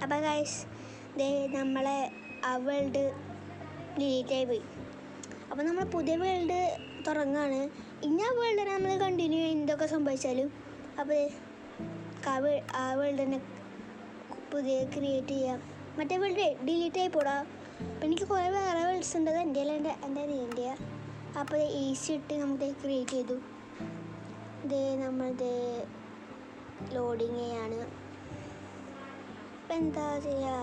അപ്പോൾ ഗൈസ് നമ്മളെ ആ വേൾഡ് ഡിലീറ്റായി പോയി. അപ്പോൾ നമ്മൾ പുതിയ വേൾഡ് തുടങ്ങുകയാണ്. ഇനി ആ വേൾഡ് നമ്മൾ കണ്ടിന്യൂ എന്തൊക്കെ സംഭവിച്ചാലും അപ്പോൾ ആ വേൾഡ് തന്നെ പുതിയ ക്രിയേറ്റ് ചെയ്യാം. മറ്റേ വേൾഡ് ഡിലീറ്റ് ആയി പോടാ. അപ്പം എനിക്ക് കുറേ വേറെ വേൾഡ്സ് ഉണ്ട്, അത് എൻ്റെ അല്ല എൻ്റെ നീൻ്റെ. അപ്പോൾ ഈസി ഇട്ട് നമുക്ക് ക്രിയേറ്റ് ചെയ്തു. നമ്മളിത് ലോഡിങ് ചെയ്യാണ്. അപ്പം എന്താ ചെയ്യുക,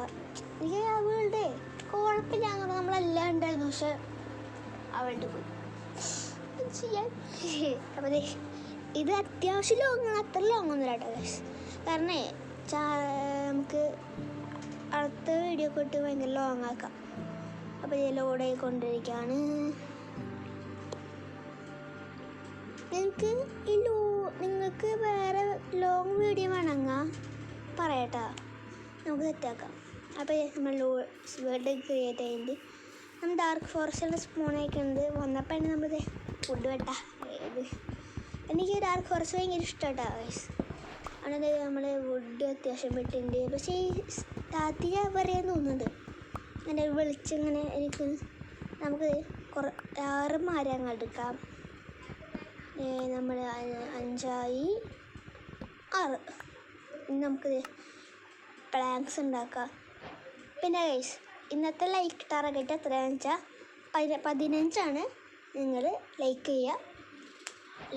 എനിക്ക് ആ വേൾഡ് കുഴപ്പമില്ല അങ്ങനെ നമ്മളെല്ലാം ഉണ്ടായിരുന്നു. പക്ഷെ ആ വേൾഡ് പോയി ചെയ്യാൻ. അപ്പോൾ ഇത് അത്യാവശ്യം ലോങ്ങാണ്, അത്ര ലോങ്ങൊന്നും കേട്ടോ ഗൈസ്. കാരണം നമുക്ക് അടുത്ത വീഡിയോ ഒക്കെ ഇട്ട് ഭയങ്കര ലോങ് ആക്കാം. അപ്പോൾ ഇത് ലോഡ് ആയിക്കൊണ്ടിരിക്കുകയാണ്. നിങ്ങൾക്ക് വേറെ ലോങ് വീഡിയോ വേണമെങ്കിൽ പറയട്ടോ, നമുക്ക് സെറ്റാക്കാം. അപ്പോൾ നമ്മൾ വേൾഡ് ക്രിയേറ്റ് ചെയ്യുന്നത് നമ്മൾ ഡാർക്ക് ഫോറസ്റ്റിൻ്റെ സ്പൂൺ അയക്കുന്നത് വന്നപ്പോൾ തന്നെ നമ്മൾ ഫുഡ് വെട്ടാ. എനിക്ക് ഡാർക്ക് ഫോറസ്റ്റ് ഭയങ്കര ഇഷ്ടമായിട്ടാ വയസ്സ്. അങ്ങനെ നമ്മൾ വുഡ് അത്യാവശ്യം വെട്ടിട്ടുണ്ട്. പക്ഷേ ഈ രാത്രി പറയാൻ തോന്നുന്നുണ്ട് അങ്ങനെ വെളിച്ചിങ്ങനെ എനിക്ക്. നമുക്ക് 6 മരങ്ങൾ എടുക്കാം. നമ്മൾ 5 ആയി 6. ഇനി നമുക്ക് പ്ലാങ്ക്സ് ഉണ്ടാക്കാം. പിന്നെ ഗൈസ് ഇന്നത്തെ ലൈക്ക് ടാർഗറ്റ് എത്രയാണെന്ന് വെച്ചാൽ 15 നിങ്ങൾ ലൈക്ക് ചെയ്യുക.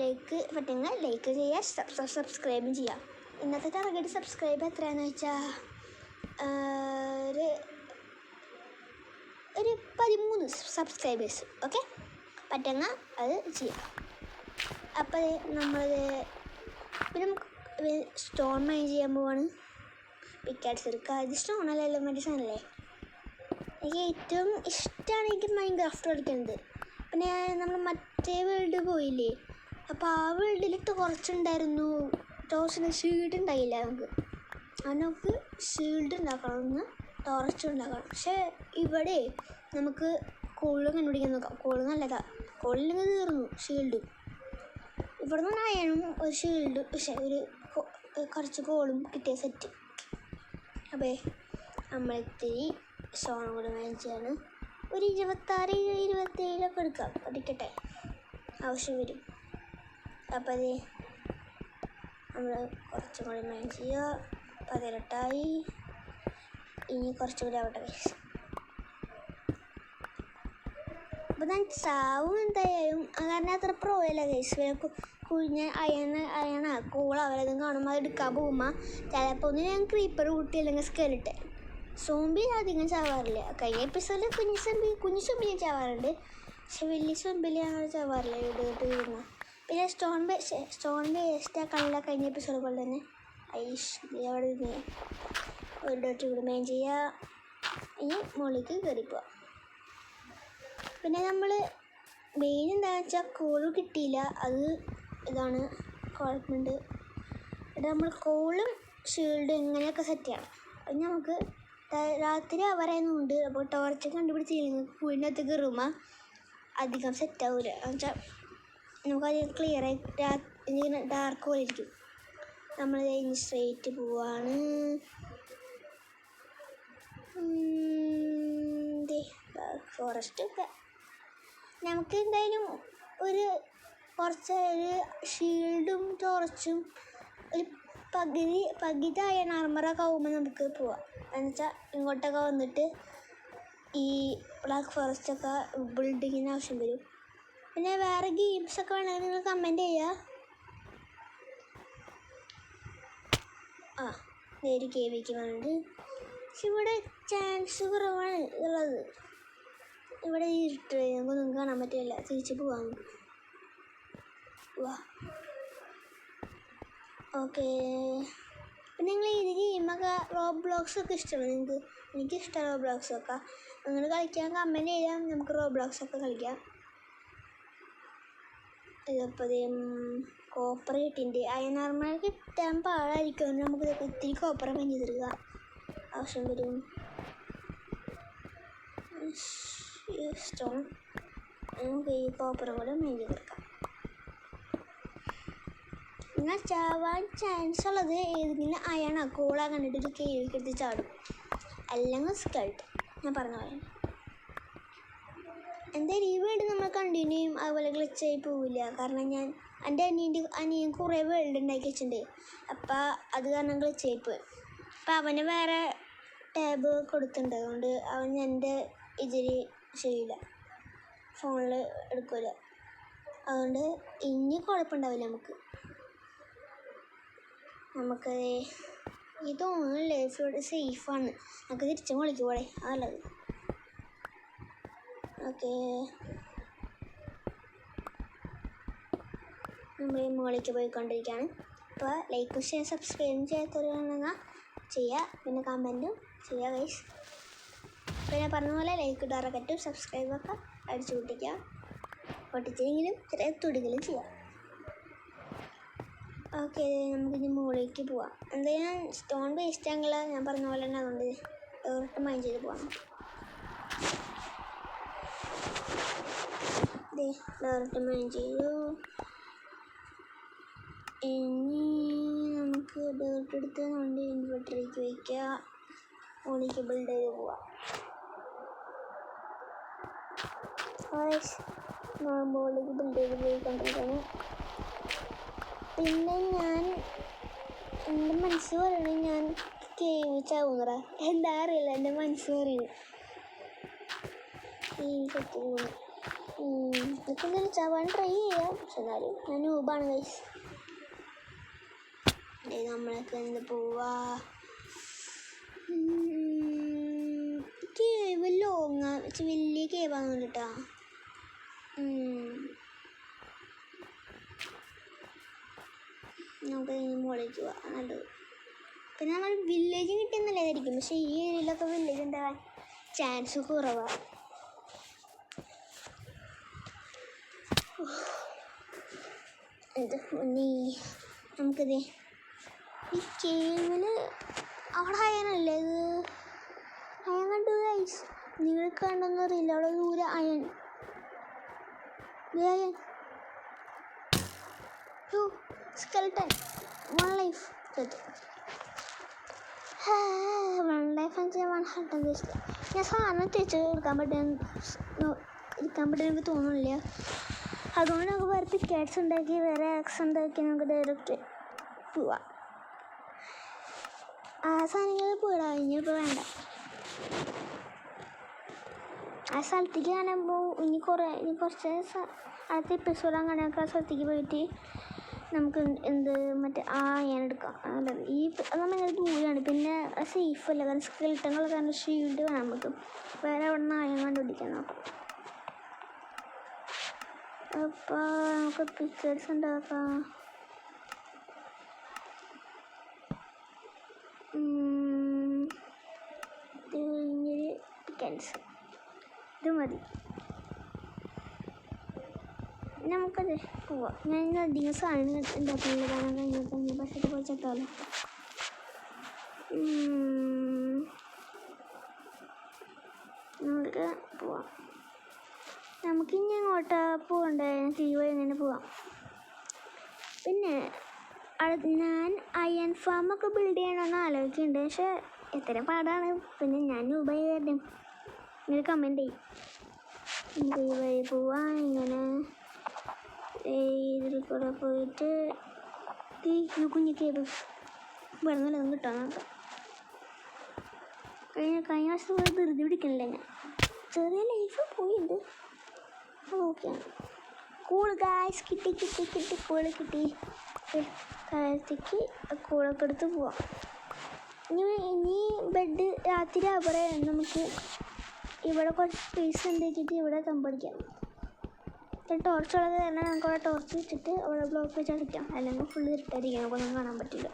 ലൈക്ക് പറ്റുമെങ്കിൽ ലൈക്ക് ചെയ്യുക, സബ്സ്ക്രൈബും ചെയ്യുക. ഇന്നത്തെ ടാർഗറ്റ് സബ്സ്ക്രൈബ് എത്രയാണെന്ന് വെച്ചാൽ ഒരു 13 സബ്സ്ക്രൈബേഴ്സ്. ഓക്കെ, പറ്റുമെങ്കിൽ അത് ചെയ്യാം. അപ്പോൾ നമ്മൾ പിന്നെ നമുക്ക് സ്റ്റോൺ മൈൻ ചെയ്യാൻ പോവാണ്. പിക്കാറ്റ്സ് എടുക്കുക. ഇത് സ്റ്റോണല്ല, എലമെൻറ്റ് സാധനമല്ലേ. എനിക്ക് ഏറ്റവും ഇഷ്ടമാണ് എനിക്ക് മൈൻക്രാഫ്റ്റ് കളിക്കുന്നത്. പിന്നെ നമ്മൾ മറ്റേ വേൾഡ് പോയില്ലേ, അപ്പോൾ ആ വേൾഡിലിട്ട് കുറച്ചുണ്ടായിരുന്നു ടോർച്ചിന് ഷീൽഡ് ഉണ്ടായില്ല. നമുക്ക് ഷീൽഡ് ഉണ്ടാക്കണമെന്ന് ടോർച്ച് ഉണ്ടാക്കണം. പക്ഷേ ഇവിടെ നമുക്ക് കോളും കണ്ടുപിടിക്കാൻ നോക്കാം. കോള് നല്ലതാ, കോളില്ലെങ്കിൽ തീർന്നു ഷീൽഡ്. ഇവിടെ നിന്ന് അയണും ഒരു ഷീൽഡ്, പക്ഷേ കുറച്ച് കോളും കിട്ടിയ സെറ്റ്. അപ്പോൾ നമ്മളിത്തിരി സ്റ്റോണും കൂടി മേടിച്ചാണ്. ഒരു 26, 27 എടുക്കാം, പഠിക്കട്ടെ, ആവശ്യം വരും. അപ്പോൾ അത് നമ്മൾ കുറച്ചും കൂടി മൈൻഡ് ചെയ്യുക. 18 ഇനി കുറച്ചും കൂടി ആവട്ടെ ഗൈസ്. അപ്പോൾ ഞാൻ ചാവും എന്തായാലും, കാരണം അത്ര പ്രോയല്ല ഗൈസ്. കുഴിഞ്ഞ അയണ കൂള അവരതും കാണുമ്പോൾ അത് എടുക്കാൻ പോകുമ്പോൾ ചിലപ്പോൾ ഒന്ന് ഞാൻ ക്രീപ്പർ കൂട്ടി അല്ലെങ്കിൽ സ്കെലിട്ട്. സോംബി അധികം ചാവാറില്ല. കഴിഞ്ഞ എപ്പിസോഡിൽ കുഞ്ഞു സോംബി ഞാൻ ചാവാറുണ്ട്, പക്ഷെ വലിയ സോംബിയിൽ ഞങ്ങൾ ചാവാറില്ല വീട് വീഴുന്ന. പിന്നെ സ്റ്റോൺ വേസ്റ്റ് കളല കഴിഞ്ഞ എപ്പിസോഡ് പോലെ തന്നെ ഐഷ് അവിടെ ഒരു ഡോട്ട് കൂടി മെയിൻ ചെയ്യുക. ഇനി മുകളിലേക്ക് കയറിപ്പോവാം. പിന്നെ നമ്മൾ മെയിൻ എന്താണെന്ന് വെച്ചാൽ കോള് കിട്ടിയില്ല, അത് ഇതാണ് കുഴപ്പമുണ്ട്. ഇവിടെ നമ്മൾ കോളും ഷീൽഡ് ഇങ്ങനെയൊക്കെ സെറ്റ് ചെയ്യണം. അപ്പം നമുക്ക് രാത്രി അവരായതുകൊണ്ട് അപ്പോൾ ടോർച്ച് കണ്ടുപിടിച്ചില്ലെങ്കിൽ കുഴിനകത്ത് കയറുമ്പോൾ അധികം സെറ്റാവില്ല. എന്ന് വെച്ചാൽ നമുക്കധികം ക്ലിയറായി ഇങ്ങനെ ഡാർക്ക് പോലെ ഇരിക്കും. നമ്മൾ കഴിഞ്ഞ് സ്ട്രെയിറ്റ് പോവാണ്. ഡാർക്ക് ഫോറസ്റ്റ് ഒക്കെ നമുക്ക് എന്തായാലും കുറച്ച് ഷീൽഡും ടോർച്ചും ഒരു പകുതി അയൺ ആർമറൊക്കെ ആകുമ്പോൾ നമുക്ക് പോവാം. എന്നുവെച്ചാൽ ഇങ്ങോട്ടൊക്കെ വന്നിട്ട് ഈ ബ്ലാക്ക് ഫോറസ്റ്റൊക്കെ ബിൽഡിങ്ങിന് ആവശ്യം വരും. പിന്നെ വേറെ ഗെയിംസൊക്കെ വേണമെങ്കിൽ നിങ്ങൾ കമൻറ്റ് ചെയ്യുക. നേരി കേവിക്ക് വേണ്ടത്. പക്ഷെ ഇവിടെ ചാൻസ് കുറവാണ് ഉള്ളത്. ഇവിടെ ഇരുട്ട് നമുക്കൊന്നും കാണാൻ പറ്റില്ല. തിരിച്ച് പോവാം. ഓക്കെ, പിന്നെ നിങ്ങൾ ഇത് ഗെയിമൊക്കെ റോബ്ലോക്സൊക്കെ ഇഷ്ടമാണ് നിങ്ങൾക്ക്? എനിക്കിഷ്ടമാണ് റോബ്ലോക്സൊക്കെ. നിങ്ങൾ കളിക്കാൻ കമൻറ്റ് ചെയ്യാം, നമുക്ക് റോബ്ലോക്സൊക്കെ കളിക്കാം. ഇതിപ്പോൾ കോപ്പർ കിട്ടിൻ്റെ അയനാർമ കിട്ടാൻ പാടായിരിക്കും. നമുക്ക് ഇത്തിരി കോപ്പർ മഞ്ഞ് തരിക ആവശ്യം വരും. സ്റ്റോൺ നമുക്ക് ഈ കോപ്പറും കൂടെ മഞ്ഞ് തീർക്കാം. നിങ്ങൾ ചാവാൻ ചാൻസ് ഉള്ളത് ഏതെങ്കിലും അയണ കോള കണ്ടിട്ട് ഒരു കേൾക്കെടുത്ത് ചാടും, അല്ലെങ്കിൽ സ്കൾട്ട്. ഞാൻ പറഞ്ഞ പോലെ എന്തായാലും ഈ വേൾഡ് നമ്മൾ കണ്ടിന്യൂ ചെയ്യും, അതുപോലെ ഗ്ലിച്ചായി പോവില്ല. കാരണം എൻ്റെ അനിയൻ കുറേ വേൾഡ് ഉണ്ടാക്കി വെച്ചിട്ടുണ്ട്. അപ്പം അത് കാരണം ഗ്ലിച്ചായി പോയി. അപ്പം അവന് വേറെ ടാബ് കൊടുത്തിട്ടുണ്ട്, അതുകൊണ്ട് അവൻ എൻ്റെ ഇതിൽ ചെയ്യില്ല, ഫോണിൽ എടുക്കില്ല. അതുകൊണ്ട് ഇനി കുഴപ്പമുണ്ടാവില്ല. നമുക്ക് ഈ തോന്നുന്നു ലൈഫ് ഇവിടെ സേഫാണ്. നമുക്ക് തിരിച്ചു വിളിക്ക് പോലെ നല്ലത്. ഓക്കെ, നമ്മൾ മുകളിലേക്ക് പോയിക്കൊണ്ടിരിക്കുകയാണ്. അപ്പോൾ ലൈക്കും ഷെയർ സബ്സ്ക്രൈബും ചെയ്യാത്തവരാണെങ്കിൽ ചെയ്യുക, പിന്നെ കമൻറ്റും ചെയ്യുക ഗൈസ്. പിന്നെ പറഞ്ഞ പോലെ ലൈക്ക് ഇടാറൊക്കെറ്റും സബ്സ്ക്രൈബൊക്കെ അടിച്ചു പൊട്ടിക്കുക, പൊട്ടിച്ചെങ്കിലും ചെറിയ തുടികളും ചെയ്യാം. ഓക്കെ, നമുക്കിനി മുകളിലേക്ക് പോവാം. എന്തായാലും സ്റ്റോൺ വേസ്റ്റ് ആണെങ്കിൽ ഞാൻ പറഞ്ഞ പോലെ തന്നെ, അതുകൊണ്ട് ഡയറക്റ്റ് മൈൻഡ് ചെയ്ത് പോകാം. ഡയറക്റ്റ് മൈൻഡ് ചെയ്തു. ഇനി നമുക്ക് ഡയറക്റ്റ് എടുത്ത് നമ്മുടെ ഇൻവെർട്ടറിലേക്ക് വയ്ക്കുക, മുകളിലേക്ക് ബിൽഡ് ചെയ്ത് പോവാം. മുകളിലേക്ക് ബിൽഡ് ചെയ്ത് പോയിക്കൊണ്ടിരിക്കുകയാണ്. പിന്നെ എൻ്റെ മനസ്സ് പറയണത് ഞാൻ കേമിച്ചാവുന്നറ, എന്താ അറിയില്ല, എൻ്റെ മനസ്സ് പറയുന്നത് ഈ കത്തി പോകുന്നു. ഇതൊക്കെ എന്തെങ്കിലും ചാവാൻ ട്രൈ ചെയ്യാം, പക്ഷെ എന്നാലും ഞാൻ ഊബാണ് ഗൈസ്. നമ്മളൊക്കെ എന്ത് പോവാ, കേവ് ലോങ്ങാ വലിയ കേവാന്ന് കേട്ടാ. നമുക്ക് മുകളിലേക്ക് പോവാം, നല്ലത്. പിന്നെ നമ്മൾ വില്ലേജ് കിട്ടുന്നില്ലായിരിക്കും, പക്ഷെ ഈ ഏരിയയിലൊക്കെ വില്ലേജ് ഉണ്ടാകാൻ ചാൻസ് കുറവാണ്. നമുക്കിത് ഈ കേവിൽ അവിടെ അയനല്ലേ, ഇത് അയൻ കണ്ടു ഗൈസ്, നിങ്ങൾക്ക് കണ്ടെന്ന് അറിയില്ല, അവിടെ ദൂരെ അയൻ. അയൻ സ്കെൽട്ടൻ, 1 ലൈഫ്. 1 ലൈഫ് എന്ന് വെച്ചാൽ 100 ദിവസം. ഞാൻ സാധനം തിരിച്ച് എടുക്കാൻ പറ്റും എനിക്ക് തോന്നുന്നില്ല. അതുകൊണ്ട് നമുക്ക് വേറെ പിക്കാറ്റ്സ് ഉണ്ടാക്കി വേറെ ആക്സ് ഉണ്ടാക്കി നമുക്ക് ഡയറക്റ്റ് പോവാം. ആ സാധനങ്ങൾ പോയിടാം, ഇനിയിപ്പോൾ വേണ്ട. ആ സ്ഥലത്തേക്ക് കാണുമ്പോൾ ഇനി കുറച്ച് അടുത്ത എപ്പിസോഡ് അങ്ങനെയൊക്കെ ആ സ്ഥലത്തേക്ക് പോയിട്ട് നമുക്ക് മറ്റേ ഞാൻ എടുക്കാം. നല്ലത് അത് ഭയങ്കര ദൂരമാണ്, പിന്നെ സേഫ് അല്ല, കാരണം സ്കെൽട്ടനുള്ള കാരണം ഷീൽഡ് വേണം നമുക്ക്. വേറെ അവിടെ നിന്ന് ആയം കണ്ടുപിടിക്കാൻ നോക്കാം. അപ്പോൾ നമുക്ക് പിക്ചേഴ്സ് ഉണ്ടാക്കാം. പിക്കൻസ് ഇത് മതി, നമുക്കത് പോവാം. ഞാൻ ഇന്ന് അധികം സാധനം ഉണ്ടാക്കുന്നുള്ളതാണ് കഴിഞ്ഞ പക്ഷേ കുറച്ചിട്ടാലോ. നമുക്ക് പോവാം. നമുക്കിനി അങ്ങോട്ടാ പോകണ്ടേ, വഴി ഇങ്ങനെ പോവാം. പിന്നെ ഞാൻ അയൺ ഫാമൊക്കെ ബിൽഡ് ചെയ്യണമെന്ന് ആലോചിക്കുന്നുണ്ട്, പക്ഷേ എത്ര പാടാണ്. പിന്നെ ഞാൻ ഉപയോഗിക്കും, ഇങ്ങനെ കമൻറ്റ് ചെയ്യും. നമുക്ക് ഈ വഴി പോവാം. ഇങ്ങനെ ഇതിൽ കൂടെ പോയിട്ട് ഈ കുഞ്ഞു കേബിൾ വെള്ളമൊന്നും കിട്ടാൻ നോക്കാം. കഴിഞ്ഞ വർഷം പോയി ധൃതി പിടിക്കണില്ല, ഞാൻ ചെറിയ ലൈഫ് പോയിട്ടുണ്ട്. ഓക്കെയാണ്. കൂള് ഗായ്സ്, കിട്ടി കൂള് കിട്ടി. കാലത്തേക്ക് കൂളൊക്കെ എടുത്ത് പോവാം. ഇനി ബെഡ് രാത്രി അവിടെ നമുക്ക് ഇവിടെ കുറച്ച് സ്പേസ് ഉണ്ടാക്കിയിട്ട് ഇവിടെ തമ്പടിക്കാം. ടോർച്ചുള്ളത് കാരണം നമുക്ക് അവിടെ ടോർച്ച് വെച്ചിട്ട് അവിടെ ബ്ലോക്ക് വെച്ച് അടിക്കാം, അല്ലെങ്കിൽ ഫുള്ള് ഇട്ടായിരിക്കും, നമുക്കൊന്നും കാണാൻ പറ്റില്ല.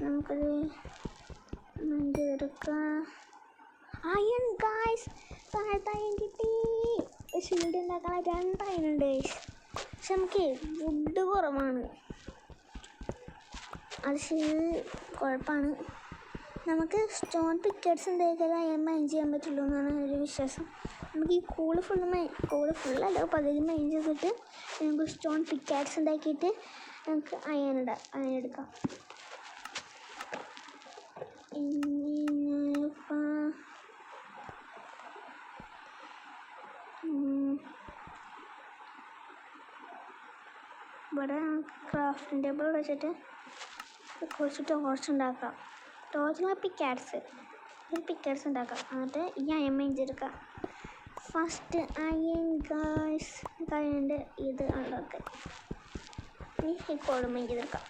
നമുക്കത് എടുക്കാം. അയൺ ഗായ്സ്, താഴത്തയൻ കിട്ടി. ഷീൽഡ് ഉണ്ടാക്കാൻ 2 അയനുണ്ട് ഗൈസ്, പക്ഷെ നമുക്ക് വുഡ് കുറവാണ്, അത് കുഴപ്പമാണ്. നമുക്ക് സ്റ്റോൺ പിക്കറ്റ്സ് ഉണ്ടാക്കിയാൽ അയൺ മൈൻ ചെയ്യാൻ പറ്റുള്ളൂ എന്നാണ് ഒരു വിശ്വാസം. നമുക്ക് ഈ കൂള് ഫുള്ളല്ല, പകുതി മൈൻ ചെയ്തിട്ട് നമുക്ക് സ്റ്റോൺ പിക്കാറ്റ്സ് ഉണ്ടാക്കിയിട്ട് നമുക്ക് അയൺ എടുക്കാം. ഇവിടെ ക്രാഫ്റ്റിംഗ് ടേബിൾ വെച്ചിട്ട് കുറച്ച് ടോർച്ച് ഉണ്ടാക്കാം. ടോർച്ചിന് പിക്കാഡ്സ് ഉണ്ടാക്കാം. എന്നിട്ട് ഈ അയൺ മേഞ്ചെടുക്കാം. ഫസ്റ്റ് അയൺ ഗായ്സ് അയണിൻ്റെ ഇത് ഉണ്ടാക്കാം. ഈ കോളും മേഞ്ചെടുക്കാം.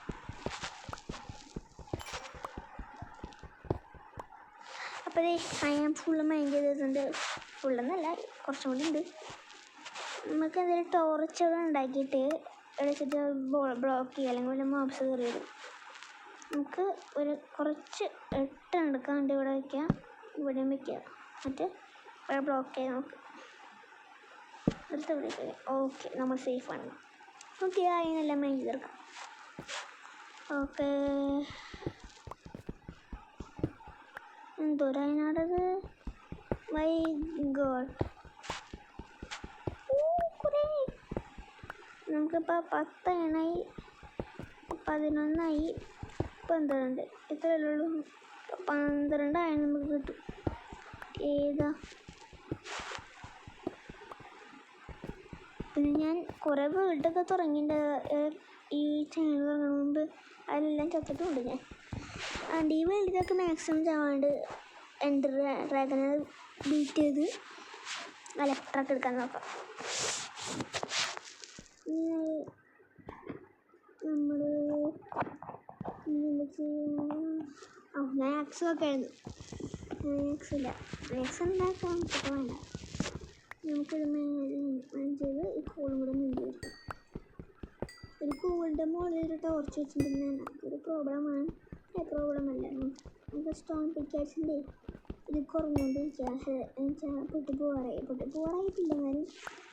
അപ്പോൾ ഇത് അയൺ ഫുള്ള് മൈൻഡ് ചെയ്തിട്ടുണ്ട്. ഫുള്ളെന്നല്ല, കുറച്ചും കൂടി ഉണ്ട്. നമുക്ക് എന്തെങ്കിലും ടോർച്ചുകൾ ഉണ്ടാക്കിയിട്ട് എടുത്തിട്ട് ബ്ലോക്ക് ചെയ്യുക, അല്ലെങ്കിൽ വല്ല മോബ്സ് കയറി വരും. നമുക്ക് കുറച്ച് 8 എടുക്കാണ്ട് ഇവിടെ വയ്ക്കുക, ഇവിടെയും വയ്ക്കുക. എന്നിട്ട് ഇവിടെ ബ്ലോക്ക് ചെയ്യാം. എടുത്ത് ഇവിടെ ഓക്കെ, നമ്മൾ സേഫാണ്. ഓക്കെ, അതിനെല്ലാം മൈൻഡ് ചെയ്തെടുക്കാം. ഓക്കെ, എന്തോരതിനാടത്? മൈ ഗോഡ്, നമുക്കിപ്പോൾ 10 അയണായി, 11 12 എത്രയല്ലേ ഉള്ളൂ? 12 അയൺ നമുക്ക് കിട്ടും. ഏതാ? പിന്നെ ഞാൻ കുറേ വീടൊക്കെ തുടങ്ങിയിട്ടുണ്ട് ഈ ചാനൽ തുടങ്ങുന്ന മുമ്പ്. അതിലെല്ലാം ചത്തിട്ടുണ്ട് ഞാൻ. ആൻഡ് ഈ വേൾഡിലൊക്കെ മാക്സിമം ചാവാണ്ട് എൻഡർ ഡ്രാഗനെ ബീറ്റ് ചെയ്ത് ഇലക്ട്രൊക്കെ എടുക്കാൻ നോക്കാം. നമ്മൾ ഞാൻ ആക്സൊക്കെ ആയിരുന്നു. ആക്സില്ല, ആക്സ് ഉണ്ടാക്കാൻ നമുക്ക് വേണ്ട. നമുക്കിത് ചെയ്ത് ഈ കോളും കൂടെ മുന്നിൽ വയ്ക്കാം. ഒരു കോളിൻ്റെ മുകളിൽ ഒരു ടോർച്ച് വെച്ചിട്ടുണ്ടെങ്കിൽ ഒരു പ്രോബ്ലമാണ്. പ്രോബ്ലമല്ല, നമുക്ക് സ്റ്റോൺ പിക്കാസിൻ്റെ ഇത് കുറഞ്ഞുകൊണ്ടിരിക്കുക. പൊട്ടിപ്പോറായിട്ടില്ല. എന്നാലും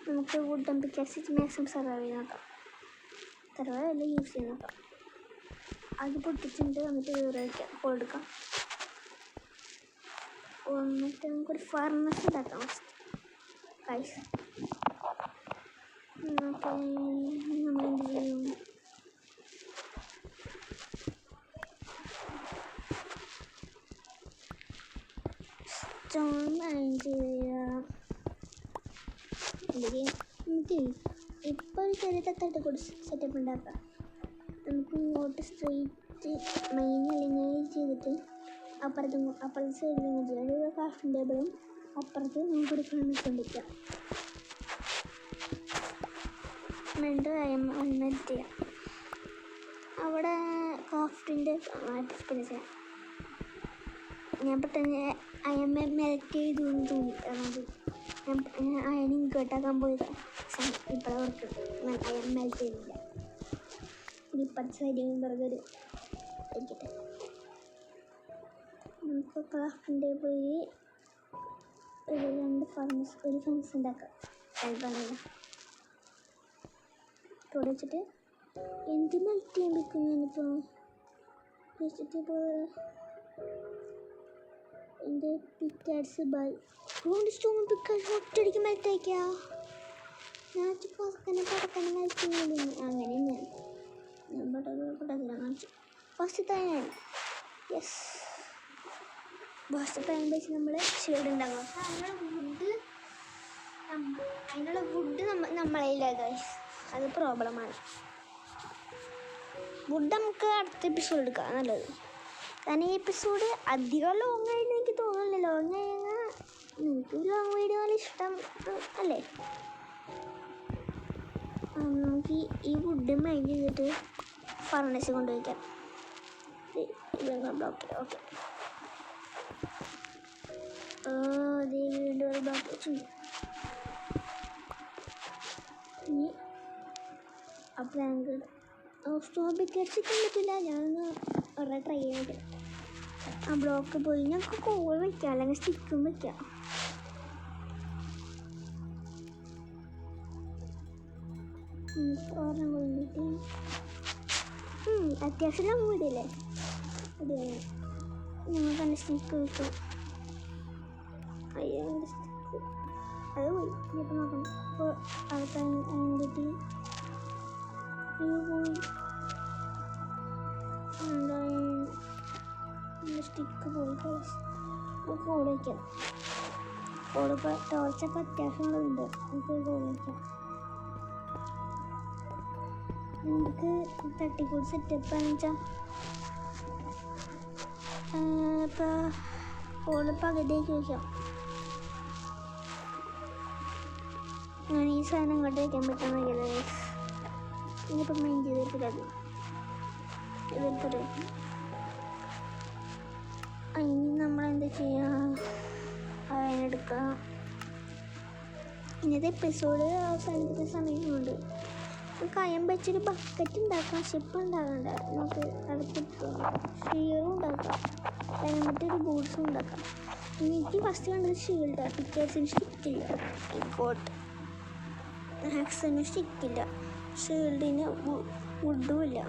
നമുക്ക് വുഡൻ പിക്കാസ് മാക്സിമം സർവൈവ് ചെയ്ത് നോക്കാം. സർവൈവ് യൂസ് ചെയ്ത് നോക്കാം. അത് പൊട്ടിച്ചിട്ട് വന്നിട്ട് വേറെ വയ്ക്കാം, കൊടുക്കാം. എന്നിട്ട് നമുക്കൊരു ഫർണസ് ഉണ്ടാക്കാം ഗൈസ്. നമ്മളെന്ത് ചെയ്യും? സ്റ്റോൺ അയൺ ചെയ്യാം. നമുക്ക് ഇപ്പോൾ ഒരു ചെറിയ തട്ടായിട്ട് കൂടി സെറ്റപ്പ് ഉണ്ടാക്കാം. നമുക്ക് ഇങ്ങോട്ട് സ്ട്രെയിറ്റ് മെയിൻ അല്ലെങ്കിൽ ചെയ്തിട്ട് അപ്പുറത്തെ സൈഡിൽ ചെയ്യാം. ഒരു ക്രാഫ്റ്റിംഗ് ടേബിളും അപ്പുറത്ത് നമുക്കൊരു ഫർണസ് കൊണ്ടിരിക്കാം. എന്നിട്ട് മെൽറ്റ് ചെയ്യാം. അവിടെ ക്രാഫ്റ്റിൻ്റെ സ്പേസ് ചെയ്യാം. ഞാൻ പെട്ടെന്ന് അയമ്മ മെൽറ്റ് ചെയ്തു എന്ന് തോന്നി. ഞാൻ അയൺ ഇൻകേട്ടാക്കാൻ പോയത് ഇപ്പോഴാണ് ഓർക്കുന്നത്. അയൺ മെൽറ്റ് ചെയ്തില്ല. ഇപ്പുറത്തെ സൈഡിൽ വെറുതെ ഇരിക്കട്ടെ. നമുക്ക് ക്രാഫ്റ്റിൻ്റെ പോയി ഒരു ഫർണസ് ഉണ്ടാക്കാം. തുടച്ചിട്ട് എന്ത് മെൽറ്റ് ചെയ്യാൻ വെക്കും ഞാനിപ്പോൾ വെച്ചിട്ടിപ്പോൾ എൻ്റെ പിക്കാഡ്സ് ബൈ സ്റ്റോൺ പിക്കാഡ്സ് ഒറ്റയടിക്ക് മെൽറ്റ് അയക്കാം. ഞാൻ പടക്കനെ മെൽറ്റ് ചെയ്യുന്നില്ല. അങ്ങനെ ഞാൻ പടക്കില്ല കാണിച്ചു. ഫസ്റ്റത്തെ അയൺ, യെസ്, ഫസ്റ്റത്തെ അയൺ വെച്ച് നമ്മൾ ഷീൽഡ് ഉണ്ടാക്കാം. അതിനുള്ള വുഡ് നമ്മളതില്ല ഗൈസ്, അത് പ്രോബ്ലമാണ്. വുഡ് നമുക്ക് അടുത്ത എപ്പിസോഡ് എടുക്കാം നല്ലത്. കാരണം ഈ എപ്പിസോഡ് അധികം ലോങ് ആയിട്ട് എനിക്ക് തോന്നുന്നില്ല. ലോങ് കഴിഞ്ഞാൽ നിങ്ങൾക്ക് ലോങ് വീഡിയോ നല്ല ഇഷ്ടം അല്ലേ? നമുക്ക് ഈ വുഡ് മൈൻഡ് ചെയ്തിട്ട് ഫർണസ് കൊണ്ടുപോയിക്കാം. Block okay. അതേ വീണ്ടും ഒരു ബ്ലോക്ക് വെച്ചിട്ടുണ്ട്. ഇനി ആ പ്ലാങ്ക് സ്റ്റോൺ പിക്കാഡ്സ് പറ്റില്ല. ഞാനൊന്ന് വളരെ ട്രൈ ചെയ്തിട്ട് ആ ബ്ലോക്ക് പോയി ഞങ്ങൾക്ക് കോൾ വയ്ക്കാം, അല്ലെങ്കിൽ സ്റ്റിക്കും വയ്ക്കാം. ഓർമ്മ കൊണ്ടിട്ട് അത്യാവശ്യം നമ്മൾ വീടില്ലേ അടിയാണ്. ഞങ്ങൾ തന്നെ സ്റ്റിക്ക് വയ്ക്കും. അയ്യോ സ്റ്റിക്ക് അത് പോയി. ഇനിയിപ്പോൾ നോക്കണം. അപ്പോൾ അടുത്ത പോയി എന്താ സ്റ്റിക്ക് പോയി കോൾ വയ്ക്കാം. കോളിപ്പോൾ ടോർച്ചൊക്കെ അത്യാവശ്യമുള്ളതുണ്ട്. നമുക്ക് കോൾ വയ്ക്കാം. നമുക്ക് തട്ടിക്കൂടി സെറ്റപ്പാന്ന് വെച്ചാൽ ഇപ്പോൾ കോള് പകുതിയൊക്കെ വയ്ക്കാം. അങ്ങനെ ഈ സാധനം ഇങ്ങോട്ട് വയ്ക്കാൻ പറ്റാൻ വയ്യല്ലേ. ഇനിയിപ്പോൾ മെയിൻ ചെയ്തിട്ടില്ല. ഇതിൽക്കൂടെ ഇനി നമ്മളെന്താ ചെയ്യുക, അതിനെടുക്കുക. ഇന്നത്തെ എപ്പിസോഡ് അവസാനിക്കുന്ന സമയമുണ്ട്. നമുക്ക് അയം വെച്ചൊരു ബക്കറ്റ് ഉണ്ടാക്കാം. ഷിപ്പ് ഉണ്ടാക്കണ്ട, നമുക്ക് അടുത്തിട്ട് ഷീറും ഉണ്ടാക്കാം. എന്നിട്ടൊരു ബൂട്ട്സും ഉണ്ടാക്കാം. എനിക്ക് ഫസ്റ്റ് കണ്ടത് ഷീൽഡാണ്. പിക്കേഴ്സിന് സ്റ്റിക്കില്ല. കോട്ട് ആക്സിന് സ്റ്റിക്കില്ല. ഷീൽഡിന് വുഡും ഇല്ല.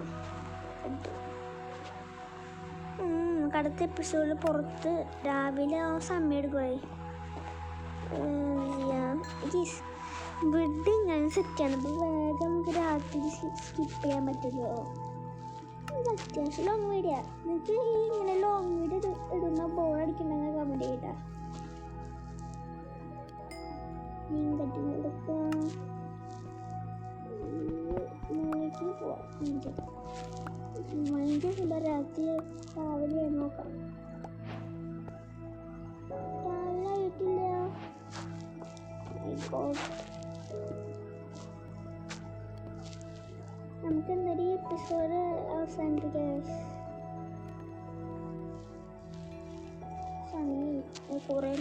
നമുക്ക് അടുത്ത എപ്പിസോഡിൽ പുറത്ത് രാവിലെ ആ സമയം എടുക്കണേ. ബെഡ് ഇങ്ങനെ സെറ്റാണ്. അപ്പോൾ വേഗം നമുക്ക് രാത്രി സ്കിപ്പ് ചെയ്യാൻ പറ്റുമല്ലോ. ഇത് അത്യാവശ്യം ലോങ് വീഡിയോ. നിങ്ങൾക്ക് ഈ ഇങ്ങനെ ലോങ് വീഡിയോ ഇടുന്ന ബോറടിക്കണമെങ്കിൽ കമൻറ്റ് ചെയ്യട്ടാ. മീൻ കട്ടി കൊടുക്കുക. മൂലേക്ക് പോവാം. മൈൻഡ് എന്താ രാത്രി രാവിലെ നോക്കാം. രാവിലെ ആയിട്ടില്ല. നമുക്ക് എന്തായാലും ഈ എപ്പിസോഡ് അവസാനിപ്പിക്കാം. സമയം കുറേ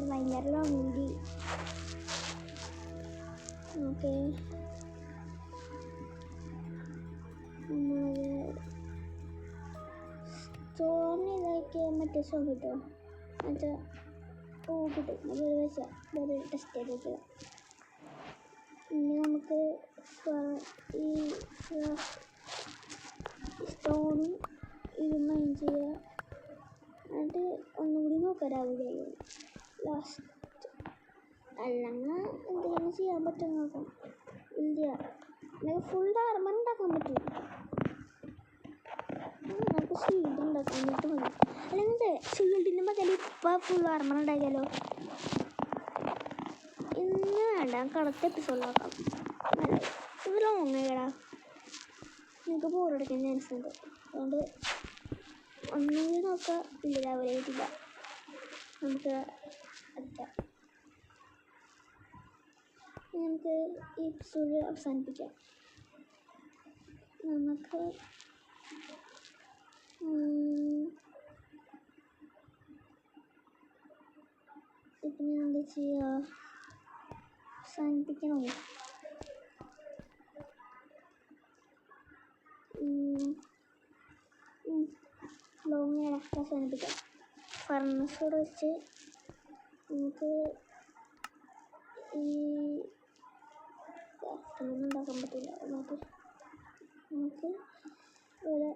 ഭയങ്കര ലോങ് വീഡിയോ. ഓക്കെ, സ്റ്റോറിന് ഇതാക്കിയ മറ്റേ സോങ് കിട്ടുമോ? മറ്റേ കിട്ടും. അത് വെച്ചാൽ ടെസ്റ്റ് ചെയ്തിട്ട് ഇനി നമുക്ക് ഈ സ്റ്റോണും ഇത് മൈൻ ചെയ്യുക. എന്നിട്ട് ഒന്നുകൂടി നോക്കാം രാവിലെ ലാസ്റ്റ്. അല്ലെങ്കിൽ എന്തെങ്കിലും ചെയ്യാൻ പറ്റും നോക്കാം. ഇല്ല, എനിക്ക് ഫുൾ ആർമർ ഉണ്ടാക്കാൻ പറ്റും. നമുക്ക് ഷീൽഡ് ഉണ്ടാക്കാൻ വേണ്ടിയിട്ട് മതി. അല്ലെങ്കിൽ ഷീൽഡിൻ്റെ പകരം ഇപ്പം ഫുൾ ആർമർ ഉണ്ടാക്കിയാലോ. ഇന്ന് വേണ്ട, നമുക്ക് അടുത്ത എപ്പിസോഡിലാക്കാം. നല്ലത്. ഇത് ലോങ് ആയിടാ, നിങ്ങൾക്ക് ബോറടിക്കാൻ ചാൻസ് ഉണ്ട്. അതുകൊണ്ട് ഒന്നുകൂടി നോക്കാം. ഇല്ല, രാവിലെ ആയിട്ടില്ല. നമുക്ക് ഈ എപ്പിസോഡ് അവസാനിപ്പിക്കാം. നമുക്ക് ഇപ്പം ഞാൻ എന്താ ചെയ്യുക, അവസാനിപ്പിക്കണോ? ലോങ് അവസാനിപ്പിക്കാം. ഫർണിച്ചർ വെച്ച് നമുക്ക് ഈ ഉണ്ടാക്കാൻ പറ്റില്ല. നമുക്ക് ഇവിടെ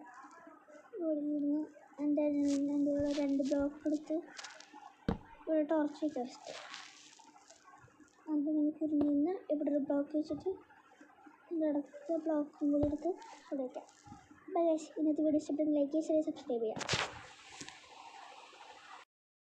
നിന്ന് എൻ്റെ 2 ബ്ലോക്ക് എടുത്ത് ഇവിടെ ടോർച്ച് വയ്ക്കാം. അത് നമുക്ക് നിന്ന് ഇവിടെ ഒരു ബ്ലോക്ക് വെച്ചിട്ട് ഇവിടെ അടുത്ത ബ്ലോക്കും കൂടി എടുത്ത് ഇവിടെ വയ്ക്കാം. ബൈ ഗൈസ്, ഇന്നത്തെ വീഡിയോ ഇഷ്ടപ്പെട്ടെങ്കിൽ ലൈക്ക് ചെയ്യുക, സബ്സ്ക്രൈബ് ചെയ്യാം.